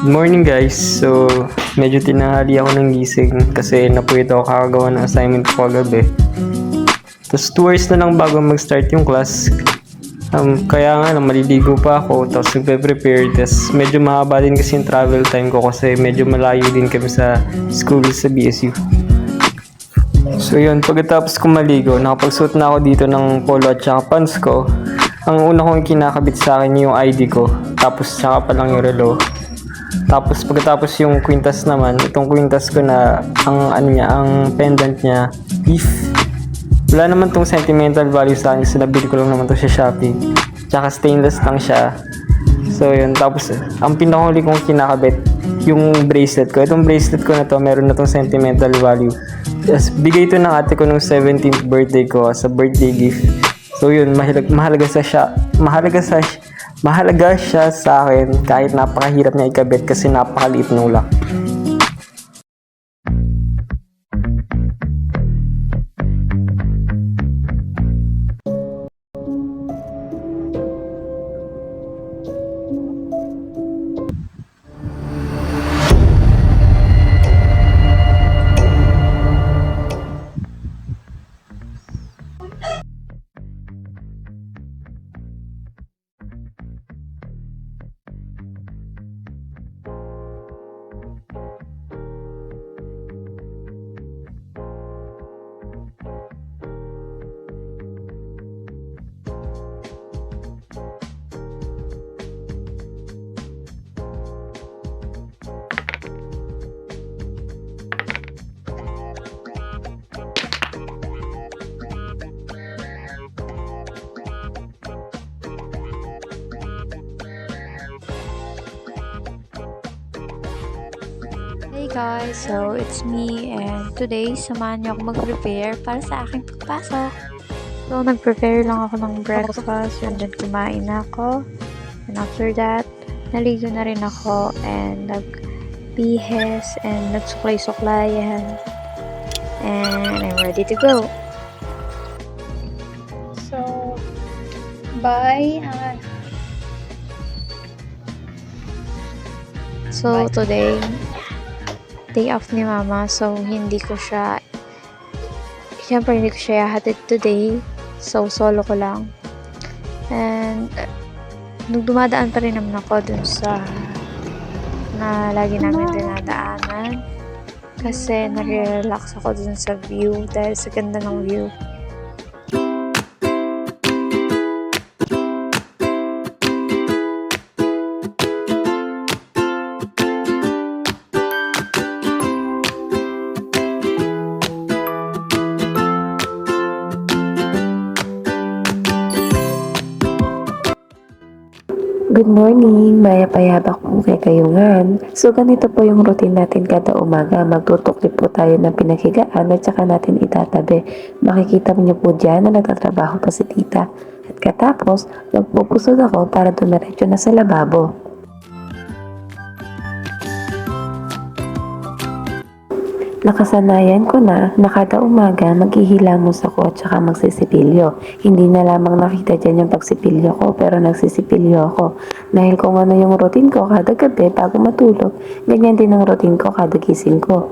Morning guys. So, medyo tinanghali ako ng gising kasi napuyat ako kakagawa ng assignment ko kagabi. Tapos 2 hours na lang bago mag-start yung class. Kaya nga lang, maliligo pa ako tapos nagpe-prepare. Tapos medyo mahaba din kasi yung travel time ko kasi medyo malayo din kami sa school sa BSU. So yun, pagkatapos ko maligo, nakapagsuot na ako dito ng polo at saka pants ko. Ang una kong kinakabit sa akin yung ID ko, tapos saka pa lang yung relo. Tapos pagkatapos yung kwintas naman, itong kwintas ko na ang pendant niya, beef. Wala naman tong sentimental value sa akin kasi nabili ko lang naman to sa Shopee. Tsaka stainless lang siya. So yun, tapos ang pinakahuli kong kinakabit, yung bracelet ko. Itong bracelet ko na to, meron na tong sentimental value. Yes, bigay ito ng ate ko nung 17th birthday ko as a birthday gift. So yun, mahalaga siya sa akin kahit napakahirap niya ikabit kasi napakaliit ng lock. Hey guys, so it's me and today samahan niyo ako mag-prepare para sa aking pagpasok. So nag-prepare lang ako ng breakfast and then kumain na ako. And after that, naligo na rin ako and nag-bihes and nagsuklay-suklayan. And I'm ready to go. So, bye. So today, day off ni mama, so hindi ko siya hatid today, so solo ko lang. And nung dumadaan pa rin naman ako dun sa na lagi namin dinadaanan kasi nare-relax ako dun sa view dahil sa ganda ng view. Good morning! Maya payabak po kay Kayungan. So, ganito po yung routine natin kada umaga. Magtutukli po tayo ng pinaghigaan at saka natin itatabi. Makikita niyo po dyan na nagtatrabaho pa si tita. At katapos, magpupusod ako para dumiretso na sa lababo. Nakasanayan ko na kada umaga maghihilamos ako at saka magsisipilyo. Hindi na lamang nakita dyan yung pagsipilyo ko pero nagsisipilyo ako. Dahil kung ano yung routine ko kada gabi bago matulog, ganyan din ang routine ko kada gising ko.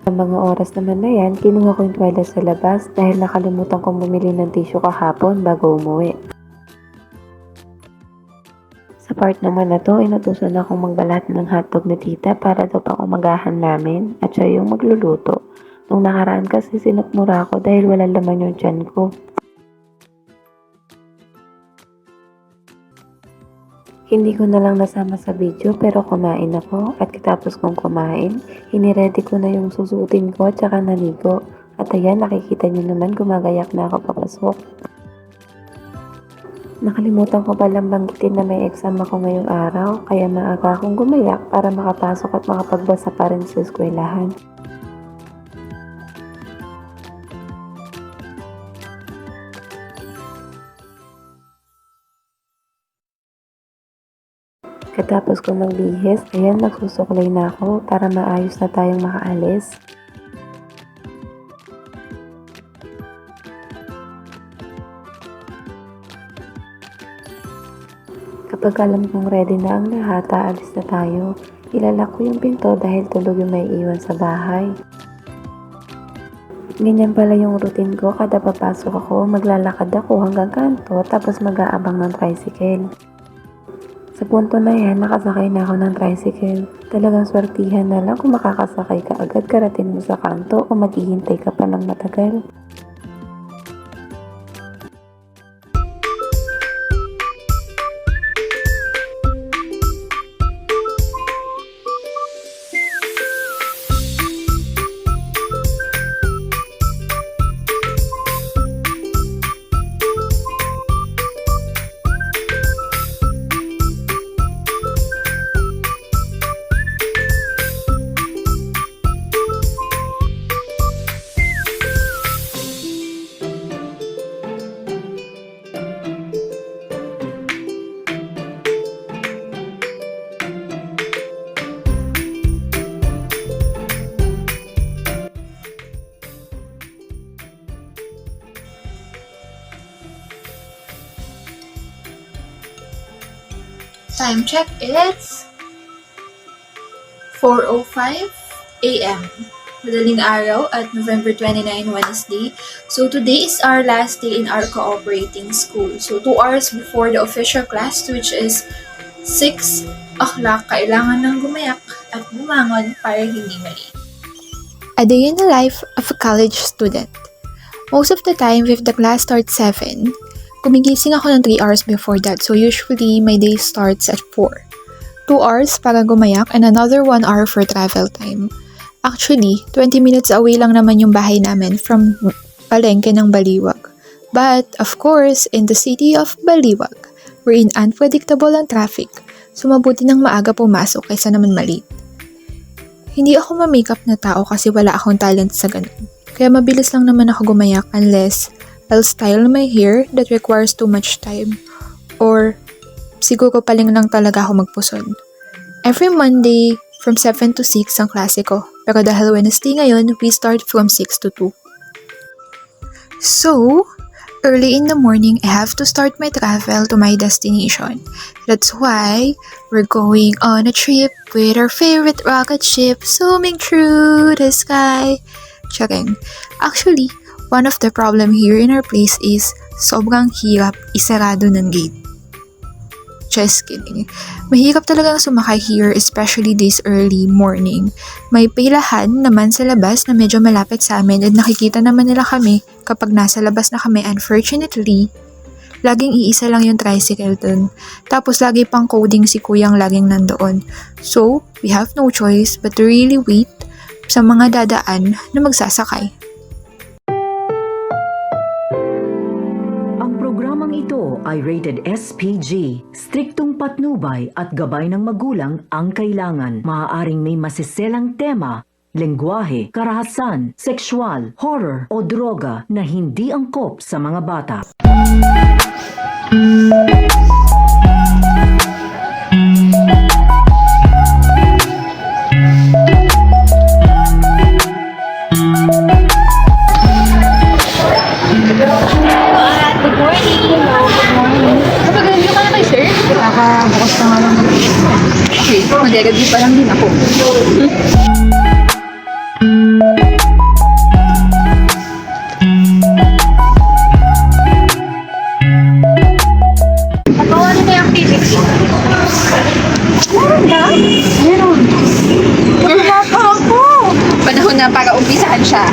Sa mga oras naman na yan, kinuha ko yung tuwalya sa labas dahil nakalimutan kong bumili ng tissue kahapon bago umuwi. Sa part naman na to, inutusan akong magbalat ng hotdog na tita para daw pang umagahan namin at siya yung magluluto. Nung nakaraan kasi sinukmura ako dahil wala laman yung tiyan ko. Hindi ko na lang nasama sa video pero kumain ako at katapos kong kumain, hiniready ko na yung susutin ko at saka naligo. At ayan, nakikita nyo naman gumagayak na ako papasok. Nakalimutan ko palang banggitin na may exam ako ngayong araw, kaya maaga akong gumayak para makapasok at makapagbasa pa rin sa eskwelahan. Katapos ko magbihis, ayan nagsusuklay na ako para maayos na tayong makaalis. Kapag alam kong ready na ang lahat, aalis na tayo. Ilalak ko yung pinto dahil tulog yung may iwan sa bahay. Ganyan pala yung routine ko. Kada papasok ako, maglalakad ako hanggang kanto tapos mag-aabang ng tricycle. Sa punto na yan, nakasakay na ako ng tricycle. Talagang swertihan na lang kung makakasakay ka agad karating mo sa kanto o maghihintay ka pa ng matagal. Time check, it's 4:05 a.m. Madaling araw at November 29, Wednesday. So today is our last day in our cooperating school. So 2 hours before the official class, which is 6 o'clock, kailangan nang gumayak at bumangon para hindi mali. A day in the life of a college student. Most of the time, if the class starts 7, gumigising ako ng 3 hours before that, so usually my day starts at 4. 2 hours para gumayak and another 1 hour for travel time. Actually, 20 minutes away lang naman yung bahay namin from palengke ng Baliwag. But, of course, in the city of Baliwag, wherein unpredictable ang traffic, so mabuti nang maaga pumasok kaysa naman mali. Hindi ako ma-makeup na tao kasi wala akong talent sa ganun. Kaya mabilis lang naman ako gumayak unless I'll style my hair that requires too much time. Or, siguro paling lang talaga ako magpusod. Every Monday, from 7 to 6 ang klase ko. Pero dahil Wednesday ngayon, we start from 6 to 2. So, early in the morning, I have to start my travel to my destination. That's why, we're going on a trip with our favorite rocket ship zooming through the sky. Charing. Actually, one of the problem here in our place is sobrang hirap isarado ng gate. Just kidding. Mahirap talagang sumakay here, especially this early morning. May pilahan naman sa labas na medyo malapit sa amin at nakikita naman nila kami kapag nasa labas na kami. Unfortunately, laging iisa lang yung tricycle dun. Tapos lagi pang coding si kuyang laging nandoon. So, we have no choice but to really wait sa mga dadaan na magsasakay. Programang ito ay rated SPG. Striktong patnubay at gabay ng magulang ang kailangan. Maaaring may masiselang tema, lengguwahe, karahasan, sexual, horror o droga na hindi angkop sa mga bata. Bukas na nga lang. Okay, mag-review pa lang din ako. Pagawa na yung activity. Meron ba? Meron. Wala pa ako. Panahon na para umpisahan siya.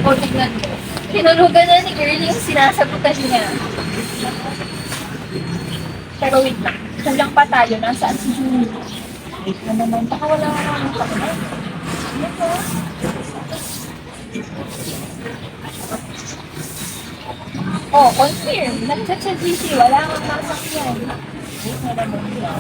O, tignan mo. Tinulugan na ni Girlie yung sinasagutan niya. Pero wait lang. Kulang pa tayo. Nasaan si Julie? Wait na naman. Baka wala na naman pa. Oh, confirm. Nag-chat sa GC. Wala kang masakyan. Wait na naman yan.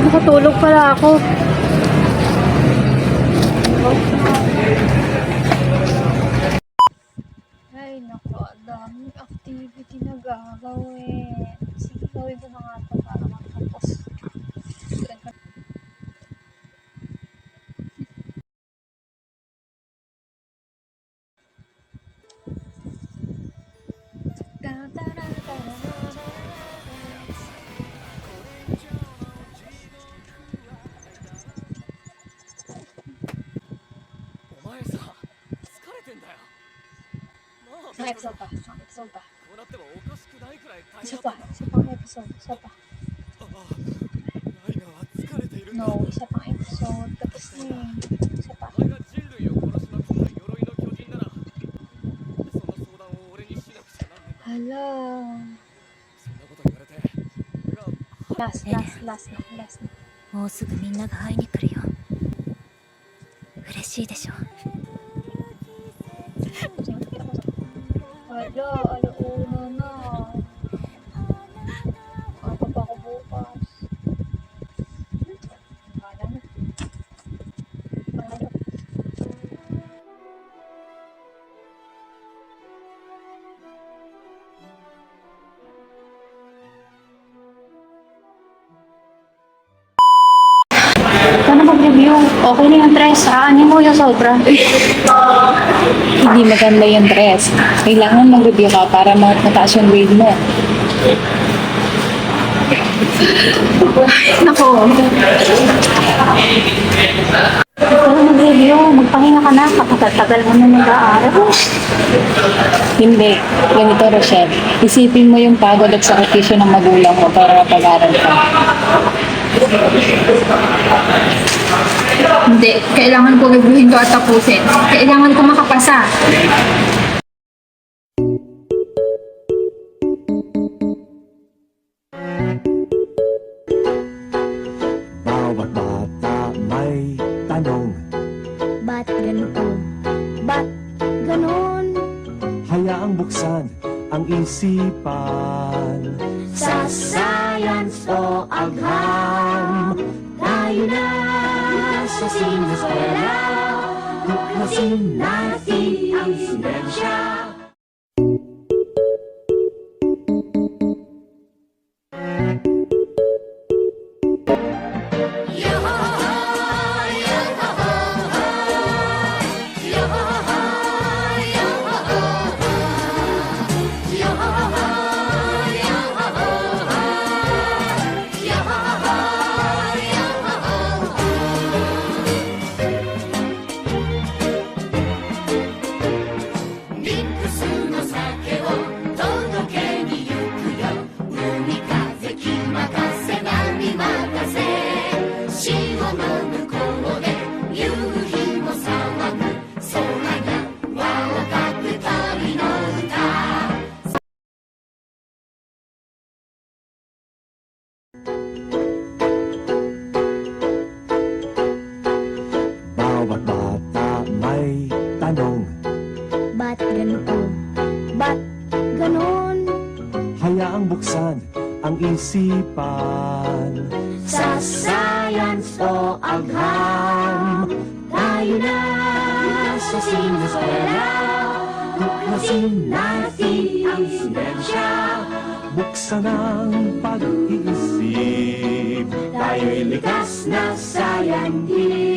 Nakatulog pala ako. Ay, naku, ang daming activity na gagawin. Sige, gawin ko na nga ito para matapos. Isang episode pa. Isang episode pa. Isa pa. Isa pang episode. Isa pa. No, isa pang episode. Tapos na eh. Isa pa. Hala. Last na. Last na. もうすぐみんなが会いに来るよ。嬉しいでしょ。 Hala, alauna na. Apa pa ako bukas? Wala na. Wala. na mag-review. Okay na yung dress, aanin mo yung sobra. Hindi maganda yung dress. Kailangan mag-review ka para mataas yung grade mo. Nako. Ikaw na mag-review. Magpahinga ka na. Kapag-tagal mo na nag-aaral. Hindi. Ganito, Rochelle. Isipin mo yung pagod at sakripisyo ng magulang mo para mapag-aral ka. Hindi, kailangan ko reviewin to at tapusin. Kailangan ko makapasa. Bawat bata may tanong, Ba't ganito? Ba't ganon? hayaang buksan ang isipan. Sa science o agham, tayo na sa siniskwela. Tuklasin natin ang siyensya. Bawat bata may tanong, Ba't ganito? Ba't ganon? hayaang buksan ang isipan. Sa science o agham, tayo na sa siniskwela. Tuklasin natin ang siyensya. Buksan ang pag-iisip, Tayo'y likas na scientist.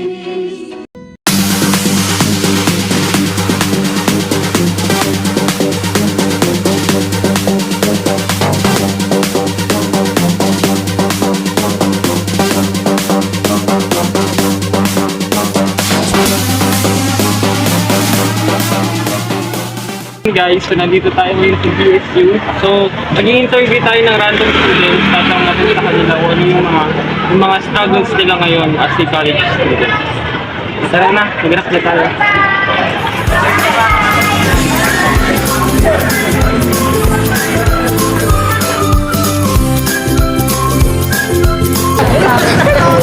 Guys, so nandito tayo ngayon sa BSU. So, mag-i-interview tayo ng random students. Tatanong natin sa kanila kung ano yung mga struggles nila ngayon as a college student. Tara na, mag-rap na tayo.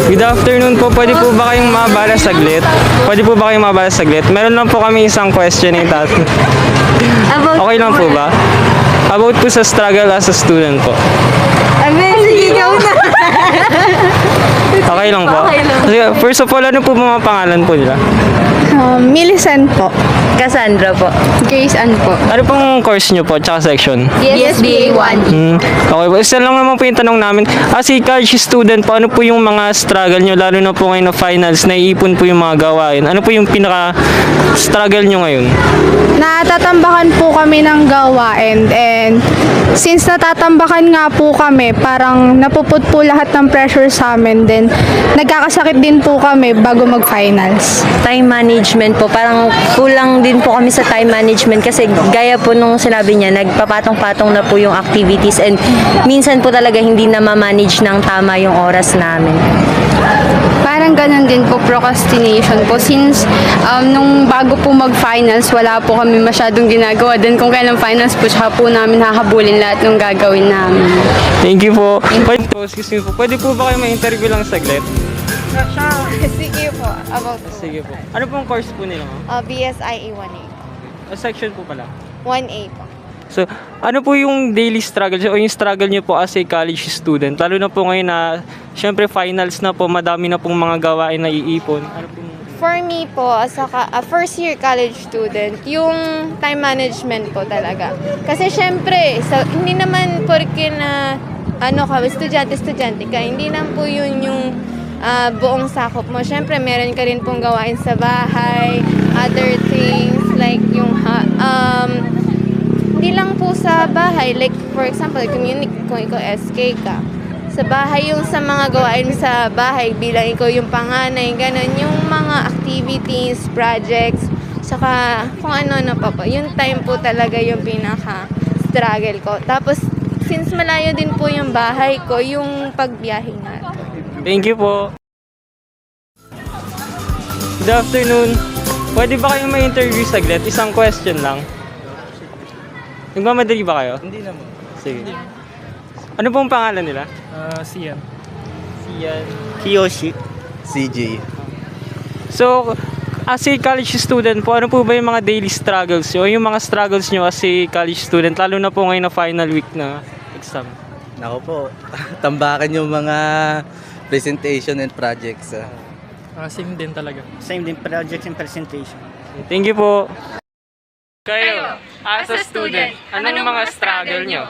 Good afternoon po. Pwede po ba kayong mabala saglit? Meron lang po kami isang question na itatanong. Okay lang po ba? About po sa struggle as a student po. Okay lang po? Sige, first of all, ano po mga pangalan po nila? Millicent po. Cassandra po. Grace Ann po. Ano pong course nyo po, tsaka section? ESBA 1. Okay po, isa lang naman po yung tanong namin. As a college student po, ano po yung mga struggle nyo, lalo na po ngayon na finals, naiipon po yung mga gawain? Ano po yung pinaka-struggle nyo ngayon? Natatambakan po kami ng gawain and since natatambakan nga po kami, parang napuput po lahat ng pressure sa amin din. Nagkakasakit din po kami bago mag-finals. Time management po. Parang kulang din po kami sa time management kasi gaya po nung sinabi niya, nagpapatong-patong na po yung activities and minsan po talaga hindi na ma-manage ng tama yung oras namin. Parang ganun din po, procrastination po. Since nung bago po mag-finals, wala po kami masyadong ginagawa. Then kung kailan finals po, tsaka po namin hahabulin lahat ng gagawin namin. Thank you po. Excuse me po, pwede po ba kayo ma-interview lang saglit? Sige po, about Sige po. Ano pong course po nila, ma'am? BSIA 1A. Section po pala. 1A po. So, ano po yung daily struggle o yung struggle niyo po as a college student? Lalo na po ngayon na, syempre finals na po, madami na pong mga gawain na iipon. Ano po? For me po, as a first year college student, yung time management po talaga. Kasi syempre, hindi naman porke na estudyante ka, hindi naman po yun yung buong sakop mo. Syempre, meron ka rin pong gawain sa bahay, other things like yung hindi lang po sa bahay, like for example, community, kung ikaw SK ka, sa bahay yung sa mga gawain sa bahay bilang ikaw yung panganay, ganun, yung mga activities, projects, saka kung ano pa po. Yung time po talaga yung pinaka-struggle ko. Tapos, since malayo din po yung bahay ko, yung pagbiyahe nga. Thank you po. Good afternoon. Pwede ba kayong ma-interview saglit? Isang question lang. Nagmamadali ba kayo? Hindi naman. Sige. Ano pong pangalan nila? Sian. Sian. Kiyoshi. CJ. So, as a college student po, ano po ba yung mga daily struggles nyo? Yung mga struggles nyo as a college student, lalo na po ngayon na final week na exam. Nako po, tambakan yung mga presentation and projects. Same din talaga. Same din, projects and presentation. Thank you po. Kayo, as a student, anong mga struggle nyo?